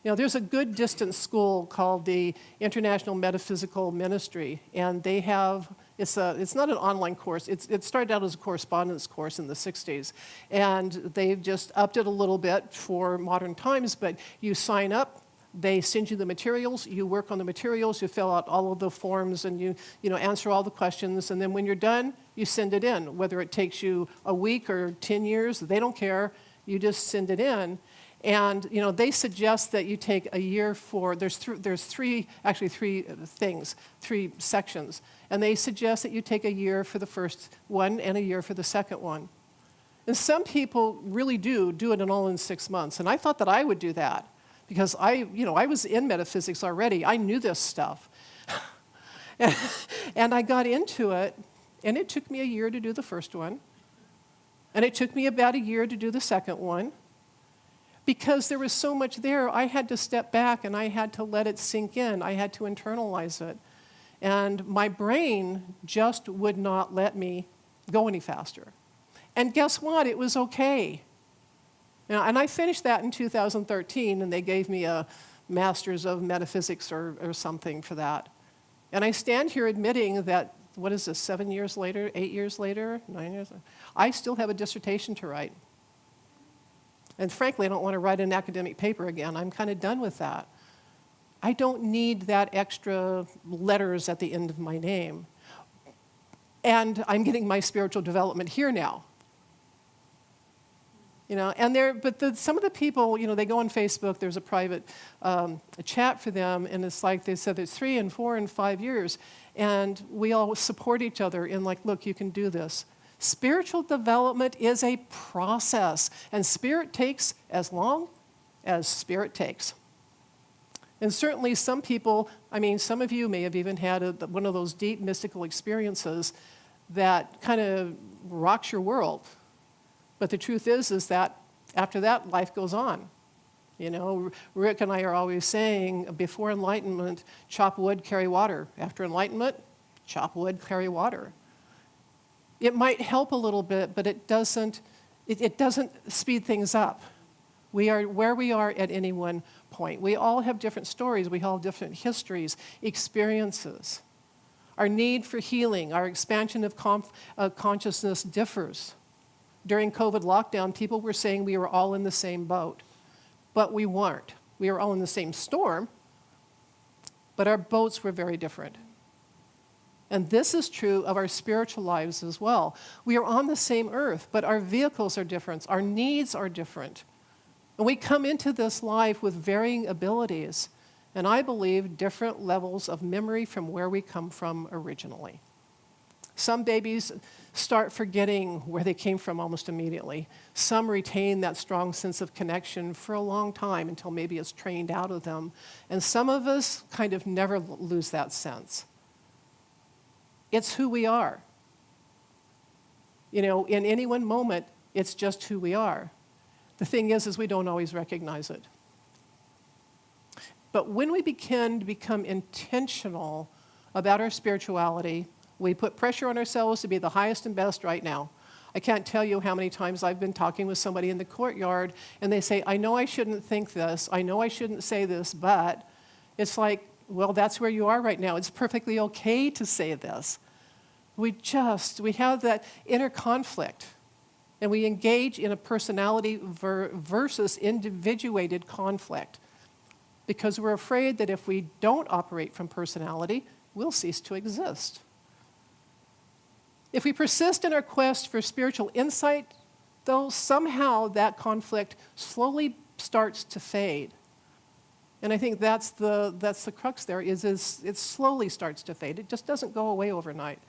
There's a good distance school called the International Metaphysical Ministry, and they have, it's not an online course. It started out as a correspondence course in the 60s, and they've just upped it a little bit for modern times, but you sign up, they send you the materials, you work on the materials, you fill out all of the forms, and you answer all the questions, and then when you're done, you send it in. Whether it takes you a week or 10 years, they don't care. You just send it in. And they suggest that you take a year for, there's three sections. And they suggest that you take a year for the first one and a year for the second one. And some people really do it all in 6 months. And I thought that I would do that. because I was in metaphysics already. I knew this stuff. And I got into it, and it took me a year to do the first one. And it took me about a year to do the second one. Because there was so much there, I had to step back and I had to let it sink in. I had to internalize it. And my brain just would not let me go any faster. And guess what? It was okay. And I finished that in 2013, and they gave me a Master's of Metaphysics or something for that. And I stand here admitting that, what is this, 7 years later, 8 years later, 9 years later, I still have a dissertation to write. And frankly, I don't want to write an academic paper again. I'm kind of done with that. I don't need that extra letters at the end of my name. And I'm getting my spiritual development here now. And some of the people, they go on Facebook, there's a private a chat for them, and it's like they said it's 3 and 4 and 5 years. And we all support each other in like, look, you can do this. Spiritual development is a process, and spirit takes as long as spirit takes. And certainly some people, some of you may have even had one of those deep mystical experiences that kind of rocks your world. But the truth is that after that, life goes on. Rick and I are always saying, before enlightenment, chop wood, carry water. After enlightenment, chop wood, carry water. It might help a little bit, but it doesn't speed things up. We are where we are at any one point. We all have different stories. We all have different histories, experiences. Our need for healing, our expansion of consciousness differs. During COVID lockdown, people were saying we were all in the same boat, but we weren't. We were all in the same storm, but our boats were very different. And this is true of our spiritual lives as well. We are on the same earth, but our vehicles are different. Our needs are different. And we come into this life with varying abilities, and I believe different levels of memory from where we come from originally. Some babies start forgetting where they came from almost immediately. Some retain that strong sense of connection for a long time until maybe it's trained out of them. And some of us kind of never lose that sense. It's who we are. In any one moment, it's just who we are. The thing is we don't always recognize it. But when we begin to become intentional about our spirituality, we put pressure on ourselves to be the highest and best right now. I can't tell you how many times I've been talking with somebody in the courtyard, and they say, I know I shouldn't think this, I know I shouldn't say this, but it's like, well, that's where you are right now. It's perfectly okay to say this. We have that inner conflict, and we engage in a personality versus individuated conflict because we're afraid that if we don't operate from personality, we'll cease to exist. If we persist in our quest for spiritual insight, though, somehow that conflict slowly starts to fade. And I think that's the crux there, is it slowly starts to fade. It just doesn't go away overnight.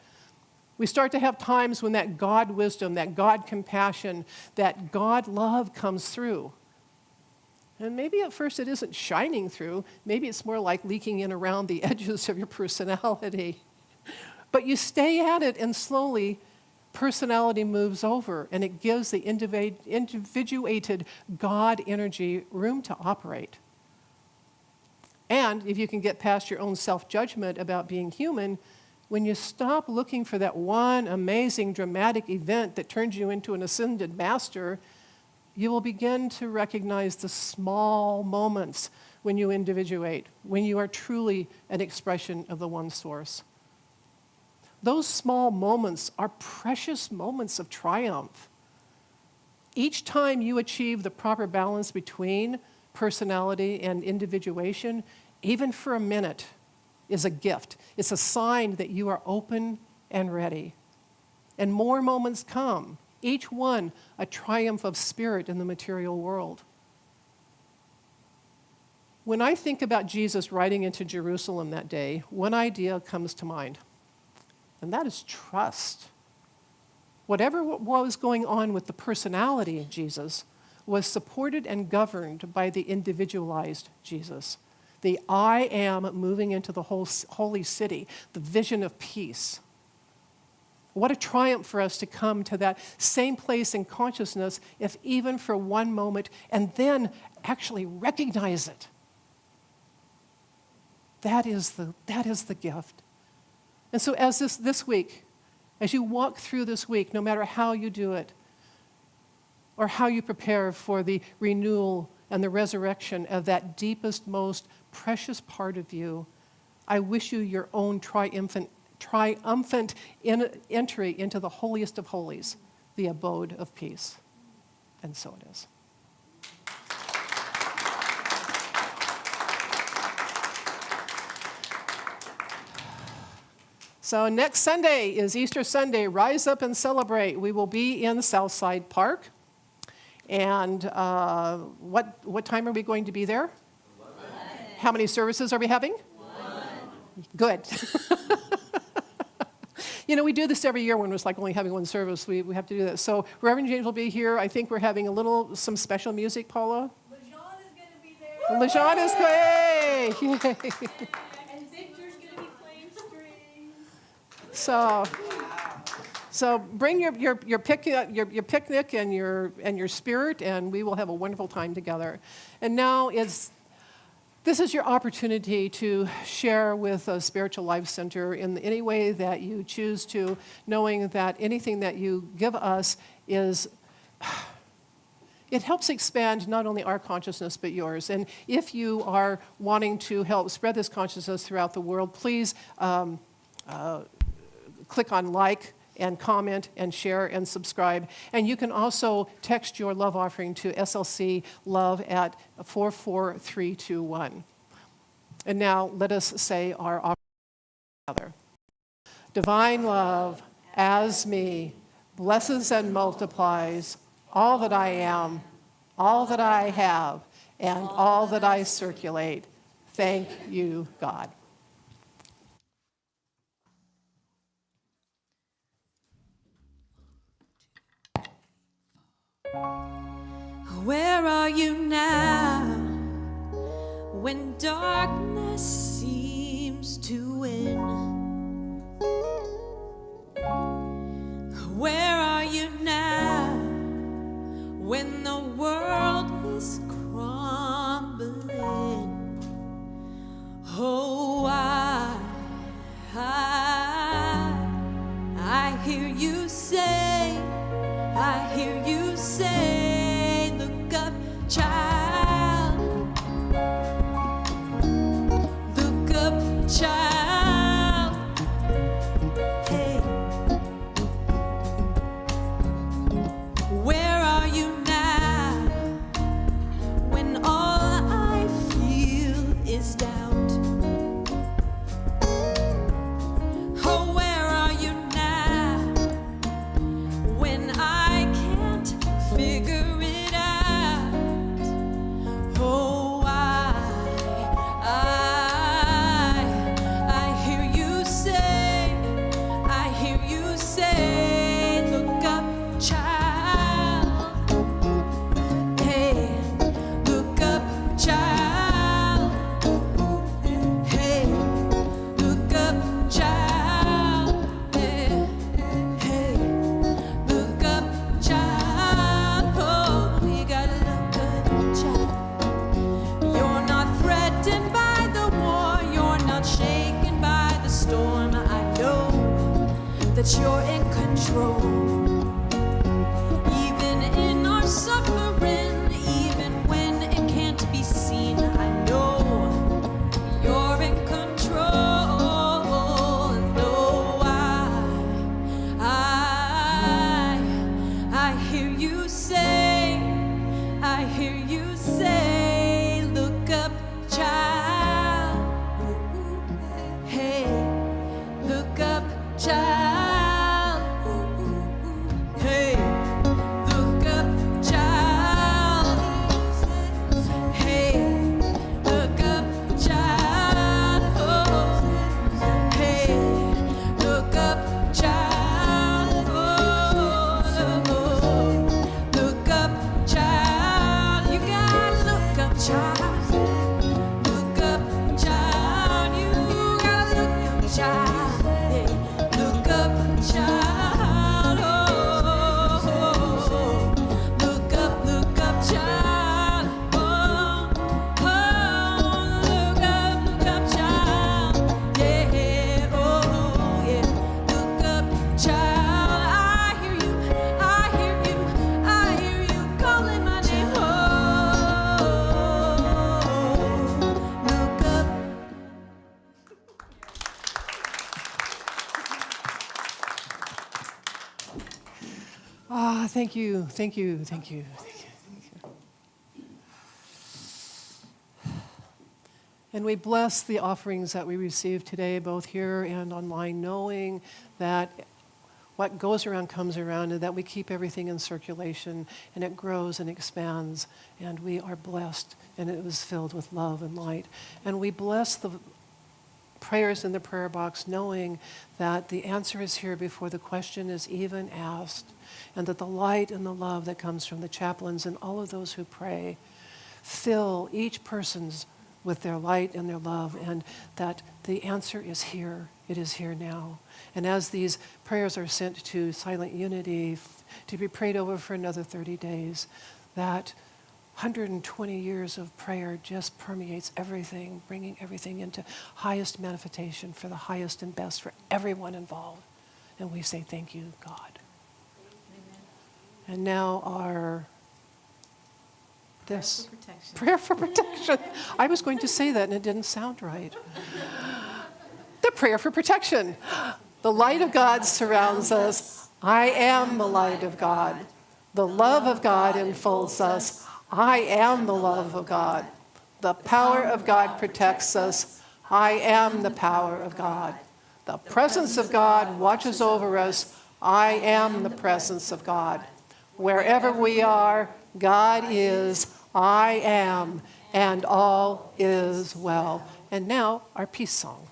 We start to have times when that God wisdom, that God compassion, that God love comes through. And maybe at first it isn't shining through. Maybe it's more like leaking in around the edges of your personality. But you stay at it, and slowly personality moves over, and it gives the individuated God energy room to operate. And if you can get past your own self-judgment about being human, when you stop looking for that one amazing dramatic event that turns you into an ascended master, you will begin to recognize the small moments when you individuate, when you are truly an expression of the one source. Those small moments are precious moments of triumph. Each time you achieve the proper balance between personality and individuation, even for a minute, is a gift. It's a sign that you are open and ready. And more moments come, each one a triumph of spirit in the material world. When I think about Jesus riding into Jerusalem that day, one idea comes to mind, and that is trust. Whatever was going on with the personality of Jesus, was supported and governed by the individualized Jesus. The I am moving into the whole holy city, the vision of peace. What a triumph for us to come to that same place in consciousness, if even for one moment, and then actually recognize it. That is the gift. And so as this week, as you walk through this week, no matter how you do it, or how you prepare for the renewal and the resurrection of that deepest, most precious part of you, I wish you your own triumphant entry into the holiest of holies, the abode of peace. And so it is. So next Sunday is Easter Sunday. Rise up and celebrate. We will be in Southside Park. And what time are we going to be there? 1. How many services are we having? 1. Good. You know, we do this every year when it's like only having one service. We have to do that. So Reverend James will be here. I think we're having some special music, Paula. LaJean is going to be there. LaJean is great. Yay. And Victor's going to be playing strings. So bring your picnic and your spirit, and we will have a wonderful time together. And now this is your opportunity to share with a Spiritual Life Center in any way that you choose to, knowing that anything that you give us it helps expand not only our consciousness but yours. And if you are wanting to help spread this consciousness throughout the world, please click on like and comment and share and subscribe. And you can also text your love offering to SLC Love at 44321. And now let us say our offering together. Divine love, as me, blesses and multiplies all that I am, all that I have, and all that I circulate. Thank you, God. Where are you now when darkness seems to win? Where are you now when the world is crumbling? Oh, I hear you say, I hear you say, look up, child. Look up, child. Hey. Where are you now when all I feel is doubt? Oh, where are you now when I can't figure it out? Oh, I hear you say, I hear you say, look up, child. Hey, look up, child. Hey, look up, child. Hey, look up, child. Oh, you gotta look up, child. You're not threatened by the war. You're not shaken by the storm. I know that you're in control. Even in our suffering, even when it can't be seen, I know you're in control. No, I hear you say, I hear you say, look up, child. Hey, look up, child. Hey, look up, child. Hey, look up, child. Oh, hey, look up, child. Oh, look up, child. child. Look up, child. You gotta look up, child. Yeah. Look up, child. Oh, look up, child. Oh, look up, child. Yeah, oh, yeah. Look up, child. I hear you, I hear you, I hear you calling my name. Oh, look up. Ah, thank you, thank you, thank you, thank you. And we bless the offerings that we receive today, both here and online, knowing that what goes around comes around, and that we keep everything in circulation, and it grows and expands, and we are blessed, and it was filled with love and light. And we bless the prayers in the prayer box, knowing that the answer is here before the question is even asked, and that the light and the love that comes from the chaplains and all of those who pray fill each person's with their light and their love, and that the answer is here. It is here now. And as these prayers are sent to Silent Unity to be prayed over for another 30 days, that 120 years of prayer just permeates everything, bringing everything into highest manifestation for the highest and best for everyone involved. And we say thank you, God. Amen. And now our this Protection. prayer for protection. I was going to say that and it didn't sound right. The prayer for protection. The light of God surrounds us. I am the light of God. The love of God enfolds us. I am the love of God. The power of God protects us. I am the power of God. The presence of God watches over us. I am the presence of God. Wherever we are, God is, I am, and all is well. And now our peace song.